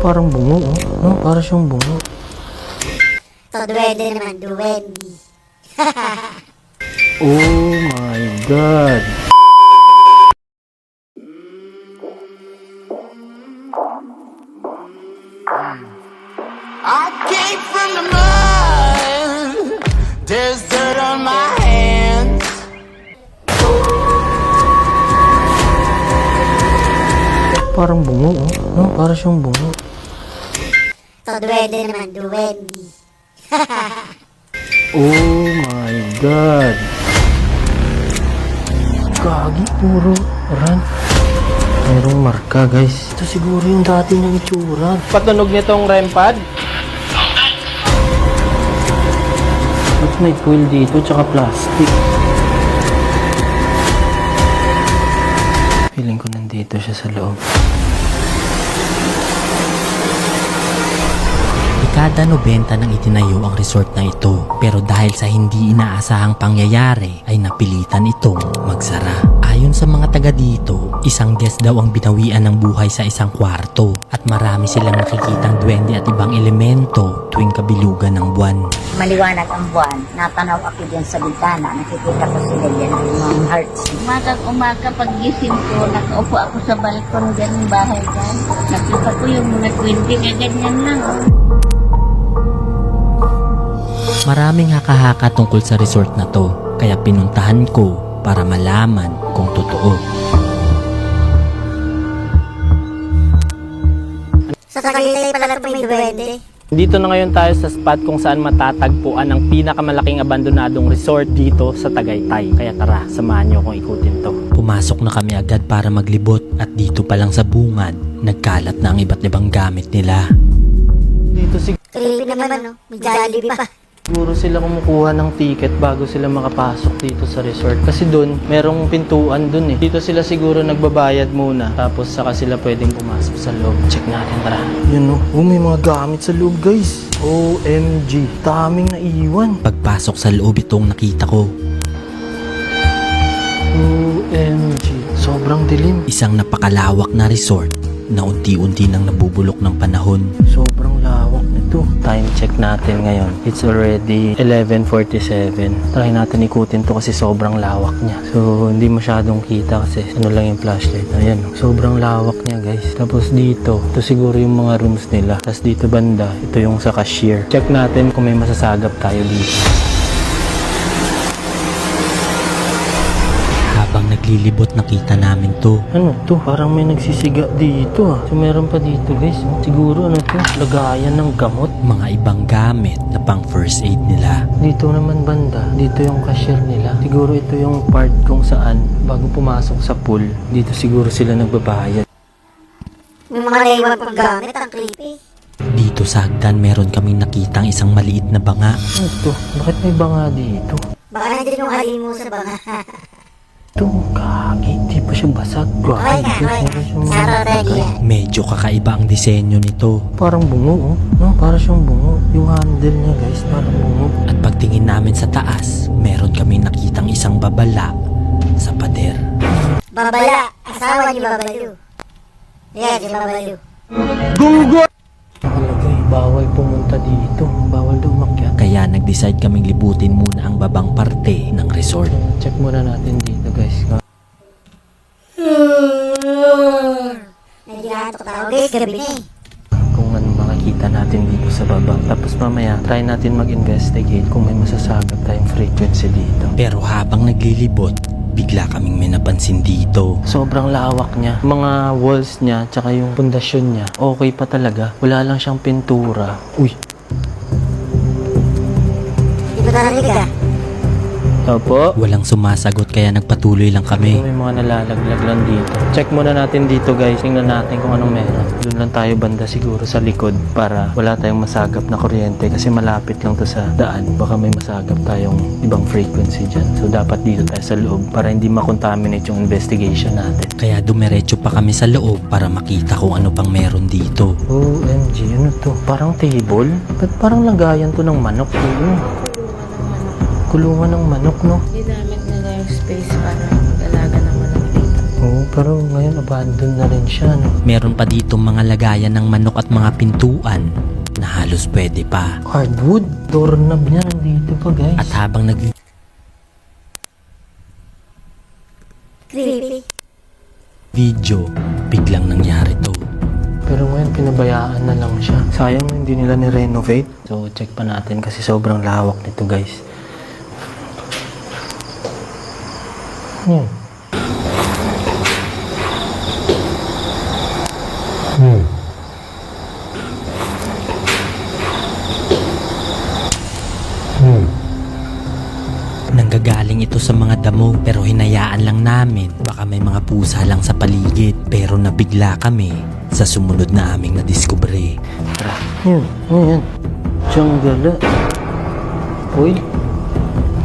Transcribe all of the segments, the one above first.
Parang bungo, oh. No, parang siyang bungo. So, duwende naman, duwende. Oh my God. I came from the mud. There's dirt on my hands. Parang bungo, oh. No, parang siyang bungo. So, duwende naman, duwende. Oh my God. Gagi, puro ran. Merong marka, guys. Ito siguro yung dati niyang itsura. Patunog niya tong REM pad. Ba't may foil dito, tsaka plastic? Feeling ko nandito siya sa loob. Dekada 90 nang itinayo ang resort na ito, pero dahil sa hindi inaasahang pangyayari ay napilitan itong magsara. Ayon sa mga taga dito, isang guest daw ang binawian ng buhay sa isang kwarto at marami silang nakikitang duwende at ibang elemento tuwing kabilugan ng buwan. Maliwanag ang buwan, natanaw ako dyan sa bintana, nakikita ko sila dyan ng mga hearts. Umaga pag gising ko, nakaupo ako sa balkon dyan ng bahay dyan. Nakita ko yung mga 20 na ganyan lang. Maraming haka-haka tungkol sa resort na to, kaya pinuntahan ko para malaman kung totoo. Sa Tagaytay pala ito may duwende. Dito na ngayon tayo sa spot kung saan matatagpuan ang pinakamalaking abandonadong resort dito sa Tagaytay. Kaya tara, samahan niyo akong ikutin to. Pumasok na kami agad para maglibot at dito pa lang sa bungad, nagkalat na ang iba't ibang gamit nila. Dito Creepy naman, no? May Jollibee pa. siguro sila kumukuha ng ticket bago sila makapasok dito sa resort. Kasi doon, merong pintuan doon eh. Dito sila siguro nagbabayad muna. Tapos saka sila pwedeng pumasok sa loob. Check natin, tara. Yun oh, may mga gamit sa loob guys. OMG, daming naiwan. Pagpasok sa loob itong nakita ko, OMG, sobrang dilim. isang napakalawak na resort na unti-unti nang nabubulok ng panahon. Sobrang lawak nito. Time check natin ngayon. It's already 11:47. Try natin ikutin to kasi sobrang lawak niya. So, hindi masyadong kita kasi ano lang yung flashlight. Ayan, sobrang lawak niya guys. Tapos dito, ito siguro yung mga rooms nila. Tapos dito banda, ito yung sa cashier. Check natin kung may masasagap tayo dito. Habang naglilibot nakita namin to. Ano to? Parang may nagsisiga dito ah. So, meron pa dito guys. Siguro ano to? Lagayan ng gamot. Mga ibang gamit na pang first aid nila. Dito naman banda, dito yung cashier nila. Siguro ito yung part kung saan bago pumasok sa pool, dito siguro sila nagbabayad. May mga naiwan pang gamit, ang creepy. Dito sa hagdan meron kaming nakitang isang maliit na banga. Ano to? Bakit may banga dito? Baka nandiyan yung halimu sa banga. Ito, kagi. Di pa siya basag. Okay ka, okay ka. Sarap talaga yan. Medyo kakaiba ang disenyo nito. Parang bungo oh. No, parang siyang bungo. Yung handle niya guys, parang bungo. At pagtingin namin sa taas, meron kaming nakitang isang babala sa pader. Babala, asawa ni Babalu. Yan, si Babalu. Nakalagay, bawal pumunta dito. Bawal daw umakyat. Kaya nag-decide kaming libutin muna ang babang parte ng resort. Check muna natin dito guys. Naghihantok tao guys, gabi na eh. Kung ano makikita natin dito sa baba. Tapos mamaya, try natin mag-investigate kung may masasagap tayong frequency dito. Pero habang naglilibot, bigla kaming may napansin dito. Sobrang lawak niya. Mga walls niya, tsaka yung pundasyon niya, okay pa talaga. Wala lang siyang pintura. Uy! Di ba narinig ah? Opo? Walang sumasagot kaya nagpatuloy lang kami. May mga nalalaglag lang dito. Check muna natin dito guys. Tingnan natin kung anong meron. Doon lang tayo banda siguro sa likod para wala tayong masagap na kuryente kasi malapit lang to sa daan. Baka may masagap tayong ibang frequency dyan. So dapat dito tayo sa loob para hindi makontaminate yung investigation natin. Kaya dumiretso pa kami sa loob para makita kung ano pang meron dito. OMG, ano to? Parang table? Ba't parang lagayan to ng manok? Kulungan ng manok, no? Ginamit nila yung space para mag-alaga ng manok dito. Oo. Pero ngayon abandon na rin siya, no? Meron pa dito mga lagayan ng manok at mga pintuan na halos pwede pa. Hardwood. Doorknob niya nandito pa, guys. At habang Creepy. video, biglang nangyari to. Pero ngayon pinabayaan na lang siya. Sayang hindi nila ni-renovate. So check pa natin kasi sobrang lawak nito, guys. Nanggagaling ito sa mga damo pero hinayaan lang namin. Baka may mga pusa lang sa paligid pero nabigla kami sa sumunod na aming nadiskubre. Tara. Yun. Ayan. Tiyang-gala. Foil.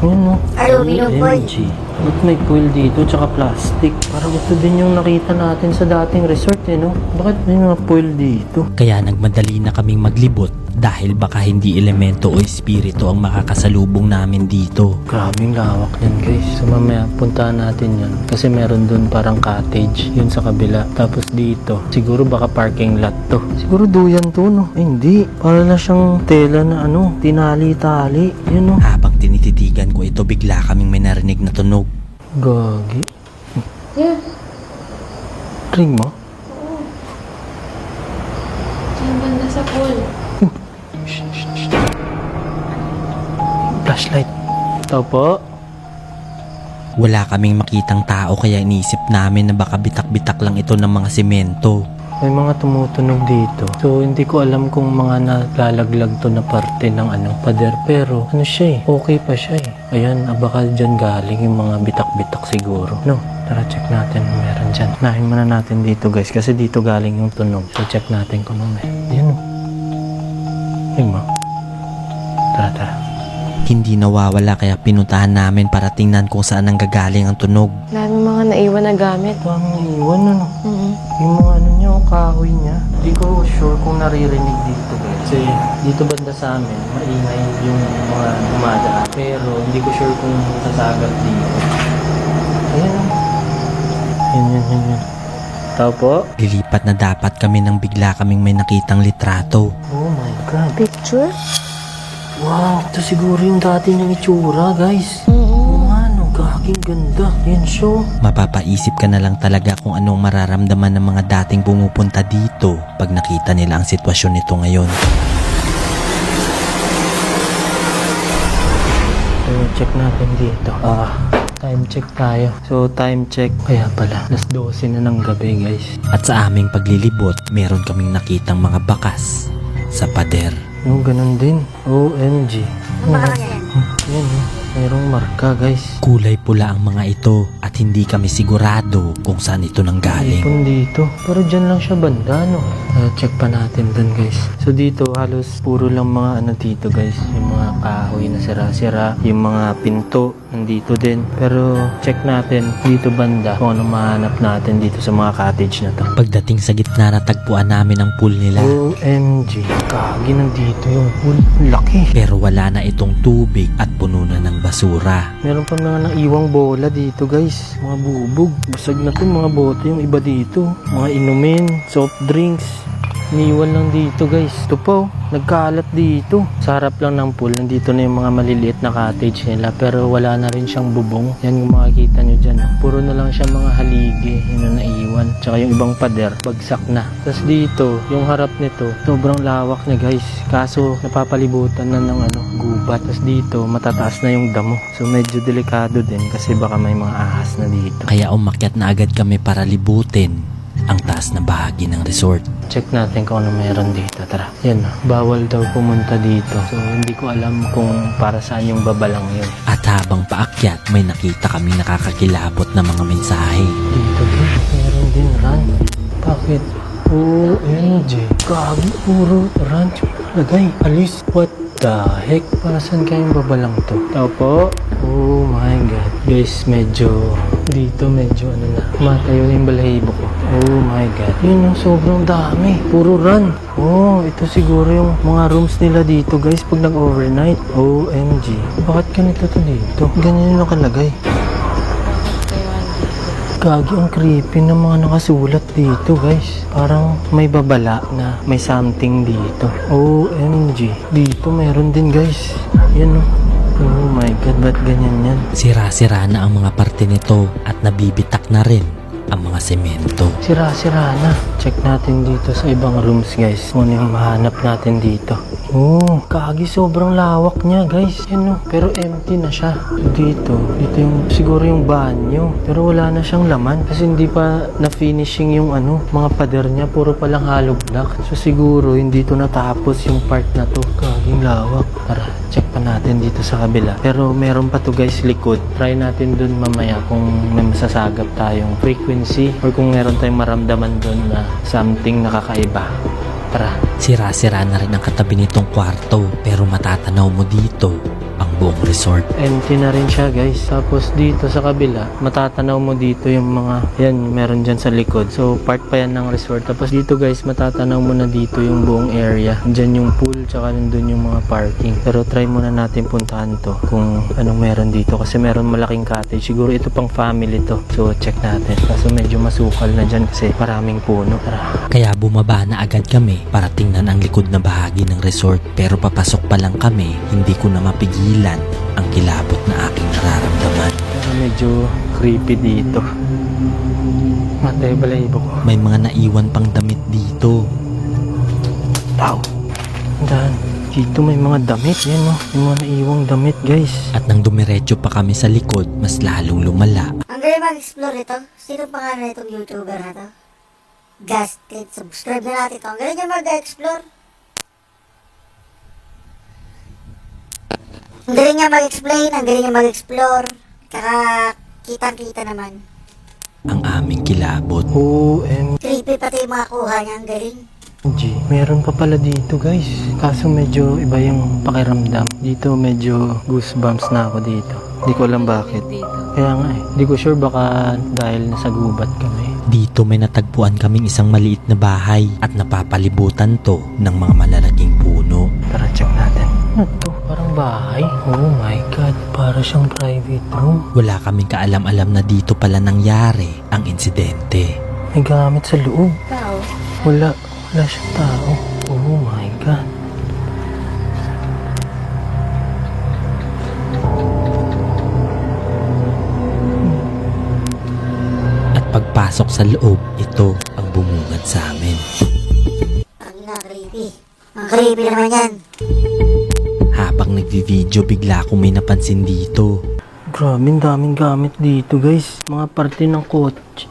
Ayan, no? Aluminum foil. MG. Ba't may foil dito tsaka plastic? Parang ito din yung nakita natin sa dating resort, eh, no? Bakit may mga foil dito? Kaya nagmadali na kaming maglibot dahil baka hindi elemento o espiritu ang makakasalubong namin dito. Grabing lawak yan, guys. So mamaya puntahan natin yan. Kasi meron dun parang cottage. Yun sa kabila. Tapos dito, siguro baka parking lot to. Siguro duyan to, no? Eh, hindi. Para na siyang tela na ano, tinali-tali. Yun, no? Habang tinititigan ko ito, bigla kaming may narinig na tunog. Gagi. Ring mo? Yung banda sa pool. Flashlight. Tao po. Wala kaming makitang tao kaya iniisip namin na baka bitak-bitak lang ito ng mga semento. May mga tumutunog dito. So, hindi ko alam kung mga nalalaglag to na parte ng pader. Pero, ano siya eh. Okay pa siya eh. Ayan, baka dyan galing yung mga bitak-bitak siguro. No, tara check natin kung meron dyan. Nahin muna natin dito, guys. Kasi dito galing yung tunog. So, check natin kung ano meron. Ayan o. Ayun mo. Tara. Hindi nawawala kaya pinuntahan namin para tingnan kung saan nanggagaling ang tunog. Dami mga naiwan na gamit. Parang iwan Yung mga niya, kahoy niya. Hindi ko sure kung naririnig dito, guys. Kasi dito banda sa amin, maingay yung mga umadaan. Pero hindi ko sure kung sasagat dito. Ayan. Yan. Tao po. Lilipat na dapat kami nang bigla kaming may nakitang litrato. Oh my God. Picture? Wow, ito siguro yung dati niyang itsura, guys. Oo nga, no. Gaging ganda. Yan siya. Mapapaisip ka na lang talaga kung anong mararamdaman ng mga dating pumupunta dito pag nakita nila ang sitwasyon nito ngayon. So, check natin dito. Time check tayo. So, time check. Kaya pala, alas 12 na ng gabi, guys. At sa aming paglilibot, meron kaming nakitang mga bakas sa pader. No, ganun din. OMG. Ano ba kasi yan? Yan, mayroong marka, guys. Kulay pula ang mga ito at hindi kami sigurado kung saan ito nanggaling. Ipon dito. Pero dyan lang siya banda, no? Check pa natin dun, guys. So, dito, halos puro lang mga dito, guys. Yung mga kahoy na sira-sira. Yung mga pinto, nandito din. Pero, check natin dito banda kung ano mahanap natin dito sa mga cottage na to. Pagdating sa gitna, natagpuan namin ang pool nila. OMG. Kagi, nandito yung pool. Laki. Pero wala na itong tubig at puno na ng basura. Meron pa mga naiwang bola dito, guys. Mga bubog. Busag na to mga bote. Yung iba dito. Mga inumin, soft drinks. Iniwan lang dito, guys. Ito po, nagkalat dito. Sa harap lang ng pool, nandito na yung mga maliliit na cottage nila. Pero wala na rin siyang bubong. Yan yung makikita nyo dyan. Puro na lang siya mga haligi. Yun na naiwan. Tsaka yung ibang pader, bagsak na. Tapos dito, yung harap nito, sobrang lawak niya, guys. Kaso, napapalibutan na ng gubat. Tapos dito, matataas na yung damo. So, medyo delikado din kasi baka may mga ahas na dito. Kaya umakyat na agad kami para libutin ang taas na bahagi ng resort. Check natin kung ano meron dito. Tara. Yan, bawal daw pumunta dito. So, hindi ko alam kung para saan yung babalang yun. At habang paakyat, may nakita kami nakakakilabot na mga mensahe. Dito din, meron din run. Bakit? OMG. Gagi, puro run. Lagay, alis. What the heck? Para saan kayong babalang to? Tao po? Oh my God. Guys, dito medyo na. Matayo na yung balahibo ko. Oh my God. Yun yung sobrang dami. Puro run. Oh, ito siguro yung mga rooms nila dito, guys, pag nag-overnight. OMG. Bakit ganito to dito? Ganyan yung nakalagay. Gagi, ang creepy ng mga nakasulat dito, guys. Parang may babala na may something dito. OMG. Dito meron din, guys. Yan, oh. Oh my God, ba't ganyan yan? Sira-sira na ang mga parte nito at nabibitak na rin ang mga semento. Sira-sira na. Check natin dito sa ibang rooms, guys. Kung ano yung mahanap natin dito. Oh, kagi, sobrang lawak niya, guys. Yan, oh. Pero empty na siya. Dito yung siguro yung banyo. Pero wala na siyang laman kasi hindi pa na-finishing yung mga pader niya. Puro palang hollow block. So siguro hindi to natapos yung part na to. Kaging lawak. Tara, check pa natin dito sa kabila. Pero meron pa to, guys, likod. Try natin dun mamaya kung may masasagap tayong frequency or kung meron tayong maramdaman dun na something nakakaiba. Tara. Sira-sira na rin ang katabi nitong kwarto pero matatanaw mo dito ang buong resort. Empty na rin siya, guys. Tapos dito sa kabila, matatanaw mo dito yung mga, yan, meron dyan sa likod. So, part pa yan ng resort. Tapos dito, guys, matatanaw mo na dito yung buong area. Dyan yung pool, tsaka nandun yung mga parking. Pero try muna natin puntahan to kung anong meron dito. Kasi meron malaking cottage. Siguro ito pang family to. So, check natin. Kaso medyo masukal na dyan kasi maraming puno. Tara. Kaya bumaba na agad kami para tingnan ang likod na bahagi ng resort. Pero papasok pa lang kami, hindi ko na mapigilan ang kilabot na aking nararamdaman. Pero medyo creepy dito. Matay balahibo ko. May mga naiwan pang damit dito. Tao. Dan, dito may mga damit. Yan, oh. May mga naiwang damit, guys. At nang dumiretso pa kami sa likod, mas lalong lumala. Ang galing mag-explore ito. Sino pangalan itong YouTuber na to? Gasted. Subscribe na natin ito. Ang galing niya mag-explore. Ang galing niya mag-explain. Ang galing niya mag-explore. Kaka kitang-kita naman. Ang aming kilabot. OMG. Creepy pati yung mga kuha niya. Ang galing. Meron pa pala dito, guys. Kaso medyo iba yung pakiramdam. Dito medyo goosebumps na ako dito. Hindi ko alam bakit. Kaya nga eh. Hindi ko sure baka dahil nasa gubat kami. Dito may natagpuan kaming isang maliit na bahay at napapalibutan to ng mga malalaking puno. Tara, check natin. Ano to? Parang bahay? Oh my God. Para siyang private room. Wala kaming kaalam-alam na dito pala nangyari ang insidente. May gamit sa loob. Tao. Wala siyang tao. Oh my God. At pagpasok sa loob, ito ang bumungad sa amin. Ang creepy. Ang creepy naman yan. Habang nagvi-video, bigla akong may napansin dito. Grabe, ang daming gamit dito, guys. Mga parte ng kotse.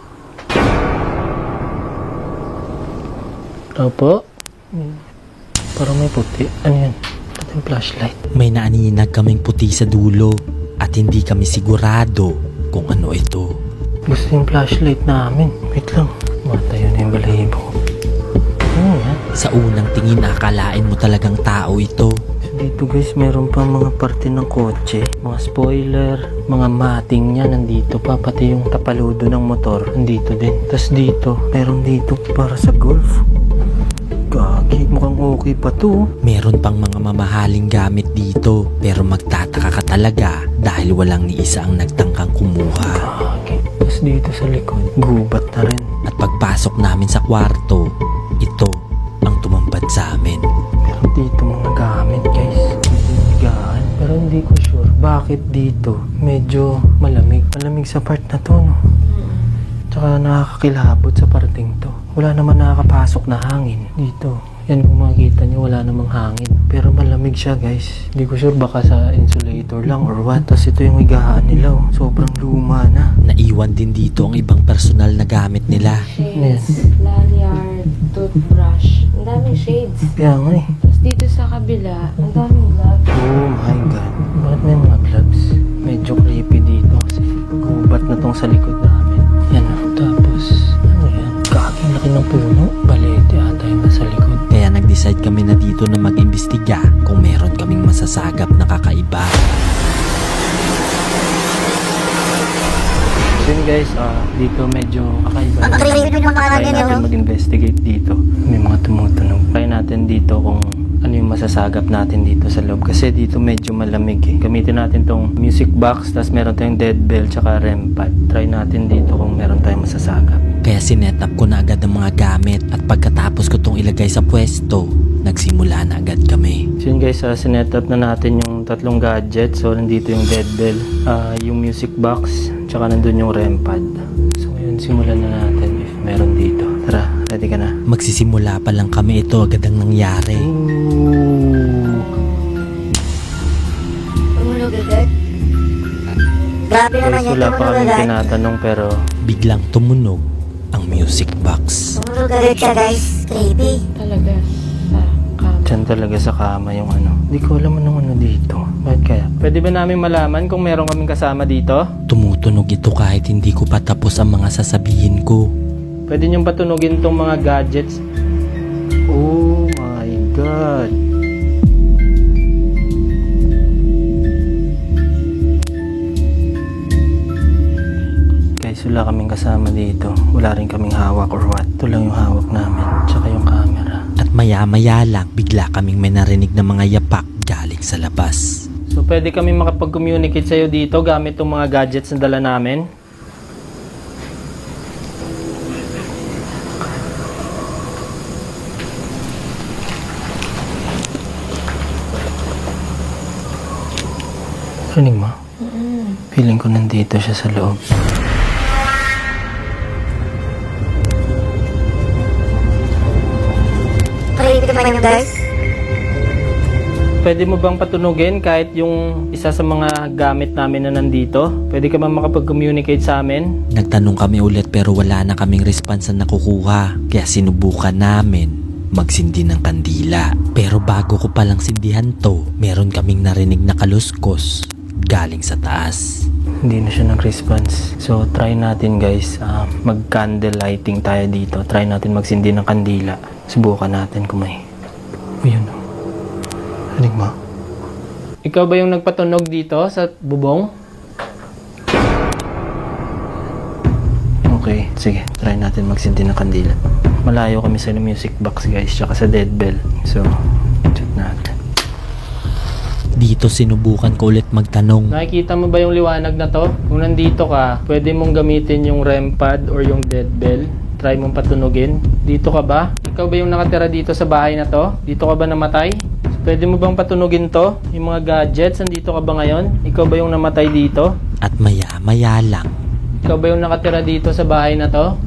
Opo. Parang may puti. Ano yan? Ito yung flashlight. May naaninag kaming puti sa dulo at hindi kami sigurado kung ano ito. Gusto yung flashlight namin. Wait lang. Matayo na yung balahibo ko. Ano yan? Sa unang tingin, akalain mo talagang tao ito. So dito, guys, meron pa mga parte ng kotse. Mga spoiler, mga mating niya nandito pa. Pati yung tapaludo ng motor nandito din. Tapos dito, meron dito para sa golf. Gagi, mukhang okay pa to. Meron pang mga mamahaling gamit dito pero magtataka ka talaga dahil walang ni isa ang nagtangkang kumuha. Gagi. Tapos dito sa likod, gubat na rin. At pagpasok namin sa kwarto, ito ang tumambad sa amin. Meron dito mga gamit, guys. Higaan. Pero hindi ko sure bakit dito medyo malamig. Malamig sa part na to, no? Tsaka nakakakilabot sa parting to. Wala naman nakakapasok na hangin dito. Yan, kung makikita nyo, wala namang hangin. Pero malamig siya, guys. Hindi ko sure baka sa insulator lang or what. Tapos ito yung higaan nila, oh. Sobrang luma na. Naiwan din dito ang ibang personal na gamit nila. Shades, lanyard, toothbrush. Ang daming shades. Kaya nga eh. Tapos dito sa kabila, ang daming gloves. Oh my God. Bakit may mga gloves? Medyo creepy dito kasi gubat na tong sa likod namin. Yan na. Tapos, ano yan? Kaking laki ng puno. Balete ata yung nasa likod. Kaya nag-decide kami na dito na mag-imbestiga kung meron kaming masasagap na kakaiba. So yun, guys, dito medyo kakaiba. Ang creepy ng mga Try natin natin yun. mag-investigate dito. May mga tumutunog. Try natin dito kung ano yung masasagap natin dito sa loob. Kasi dito medyo malamig eh. Gamitin natin tong music box, tapos meron tayong dead bell, tsaka REM pad. Try natin dito kung meron tayong masasagap. Kaya sinetap ko na agad ang mga gamit at pagkatapos ko tong ilagay sa pwesto, nagsimula na agad kami. So yun guys, sinetup na natin yung tatlong gadget. So nandito yung dead bell, yung music box, tsaka nandun yung REM pad. So ngayon simulan na natin if meron dito. Tara, ready ka na? Magsisimula pa lang kami, ito agad ang nangyari. Tumunog agad. Grabe naman Guys, yan, wala pa tumunog kaming agad. tinatanong pero Biglang tumunog ang music box. Tumunog agad siya guys, creepy. Talaga sa kama. dyan talaga sa kama yung ano. Hindi ko alam anong ano dito. Bakit kaya? Pwede ba namin malaman kung meron kaming kasama dito? Tumutunog ito kahit hindi ko pa tapos ang mga sasabihin ko. Pwede niyong patunogin tong mga gadgets. Oh my God. Guys, wala kaming kasama dito. Wala rin kaming hawak or what. Ito lang yung hawak namin. Tsaka yung camera. At maya-maya lang, bigla kaming may narinig na mga yapak galing sa labas. So, pwede kami makapag-communicate sa'yo dito gamit tong mga gadgets na dala namin. Rinig mo? Feeling ko nandito siya sa loob. Creepy naman yun guys. Pwede mo bang patunugin kahit yung isa sa mga gamit namin na nandito? Pwede ka bang makapag-communicate sa amin? Nagtanong kami ulit pero wala na kaming response na nakukuha. Kaya sinubukan namin magsindi ng kandila. Pero bago ko palang sindihan to, meron kaming narinig na kaluskos galing sa taas. Hindi na siya nag-response. So, try natin guys. Mag-candle lighting tayo dito. Try natin magsindi ng kandila. Subukan natin kung may... Ayun o. Rinig mo? Ikaw ba yung nagpatunog dito sa bubong? Okay, sige. Try natin magsindi ng kandila. Malayo kami sa music box guys, tsaka sa dead bell. So, check natin. Dito sinubukan ko ulit magtanong. Nakikita mo ba yung liwanag na to? Kung nandito ka, pwede mong gamitin yung REM pad or yung dead bell. Try mong patunugin. Dito ka ba? Ikaw ba yung nakatira dito sa bahay na to? Dito ka ba namatay? Pwede mo bang patunugin to? Yung mga gadgets, nandito ka ba ngayon? Ikaw ba yung namatay dito? At maya-maya lang, Ikaw ba yung nakatira dito sa bahay na to?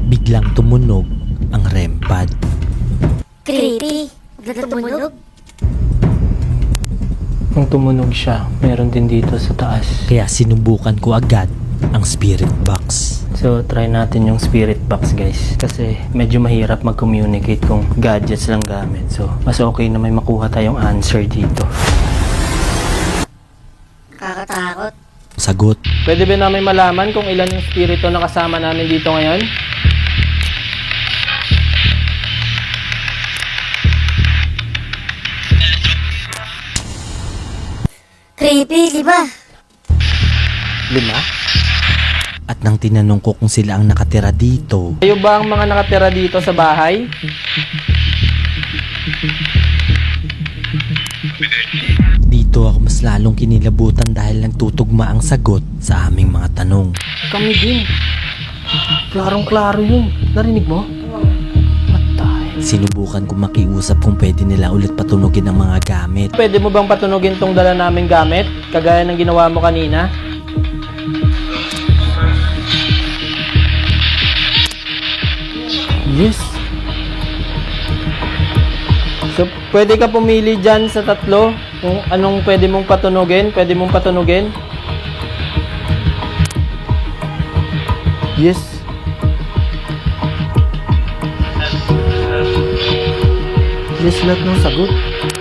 biglang tumunog ang REM pad. Creepy. Bigla tumunog. Kung tumunog siya, meron din dito sa taas. Kaya sinubukan ko agad ang spirit box. So, try natin yung spirit box guys. Kasi medyo mahirap mag-communicate kung gadgets lang gamit. So, mas okay na may makuha tayong answer dito. Kakatakot. Sagot, Pwede ba namin malaman kung ilan yung spirito na kasama namin dito ngayon? Creepy, di ba? 5? at nang tinanong ko kung sila ang nakatira dito, Kayo ba ang mga nakatira dito sa bahay? dito ako mas lalong kinilabutan dahil nagtutugma ang sagot sa aming mga tanong. Kami din. Klarong-klaro yun. Narinig mo? Patay. Sinubukan ko makiusap kung pwede nila ulit patunugin ang mga gamit. Pwede mo bang patunugin tong dala naming gamit? Kagaya ng ginawa mo kanina? Yes. So, pwede ka pumili dyan sa tatlo kung anong pwede mong patunugin. Pwede mong patunugin. Yes. Yes, lahat ng sagot.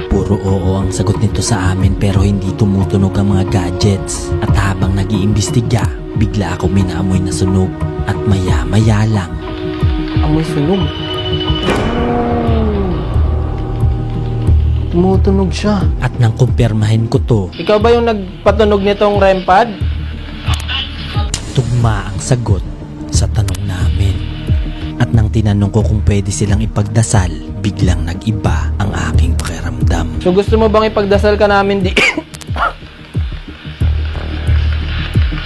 Puro oo ang sagot nito sa amin pero hindi tumutunog ang mga gadgets. At habang nag-iimbestiga, bigla ako minaamoy na sunog. At maya-maya lang, Amoy sunog. Tumutunog siya. at nang kumpirmahin ko to, Ikaw ba yung nagpatunog nitong REM pad? tugma ang sagot sa tanong namin. At nang tinanong ko kung pwede silang ipagdasal, biglang nag-iba ang aking pakiramdam. So gusto mo bang ipagdasal ka namin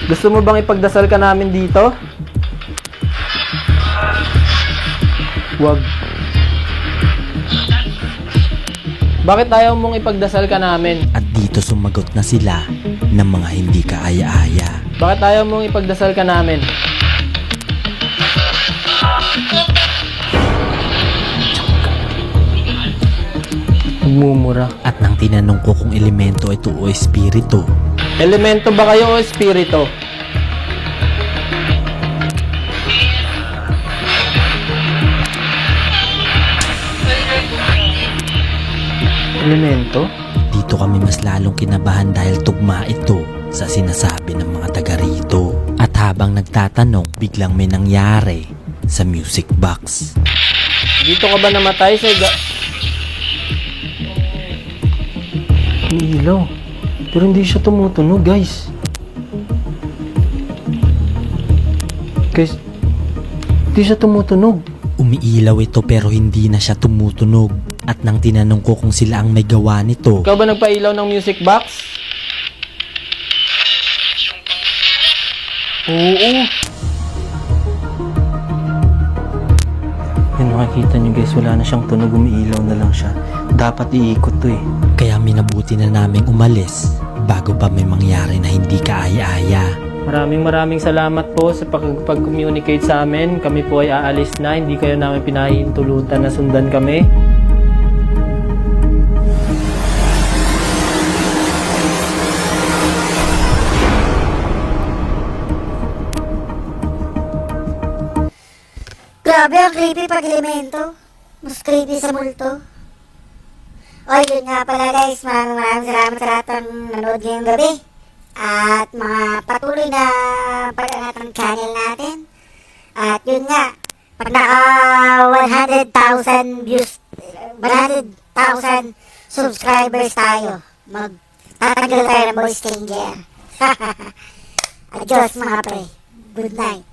Gusto mo bang ipagdasal ka namin dito? Wag. Bakit ayaw mong ipagdasal ka namin? At dito sumagot na sila ng mga hindi kaaya-aya. Bakit ayaw mong ipagdasal ka namin? Nagmumura. At nang tinanong ko kung elemento ito o espiritu, Elemento ba kayo o espiritu? Elemento? dito kami mas lalong kinabahan dahil tugma ito sa sinasabi ng mga taga rito. At habang nagtatanong, biglang may nangyari sa music box. Dito ka ba namatay sa May ilaw. Pero hindi siya tumutunog, guys. Guys, hindi siya tumutunog. Umiilaw ito pero hindi na siya tumutunog. At nang tinanong ko kung sila ang may gawa nito, Ikaw ba nagpailaw ng music box? Oo. Yan, makikita nyo guys, wala na siyang tunog, umiilaw na lang siya. Dapat iikot to eh. kaya minabuti na naming umalis bago pa may mangyari na hindi kaaya-aya. Maraming salamat po sa pag-communicate sa amin. Kami po ay aalis na, hindi kayo namin pinahihintulutan na sundan kami. Grabe, ang creepy pag elemento. Mas creepy sa multo. O, yun nga pala guys. Maraming salamat sa lahat ng nanood ngayong gabi. At mga patuloy na pag-angat ng channel natin. At yun nga, pag naka 100,000 views, 100,000 subscribers tayo, magtatanggal tayo ng voice changer. Adios mga pre. Good night.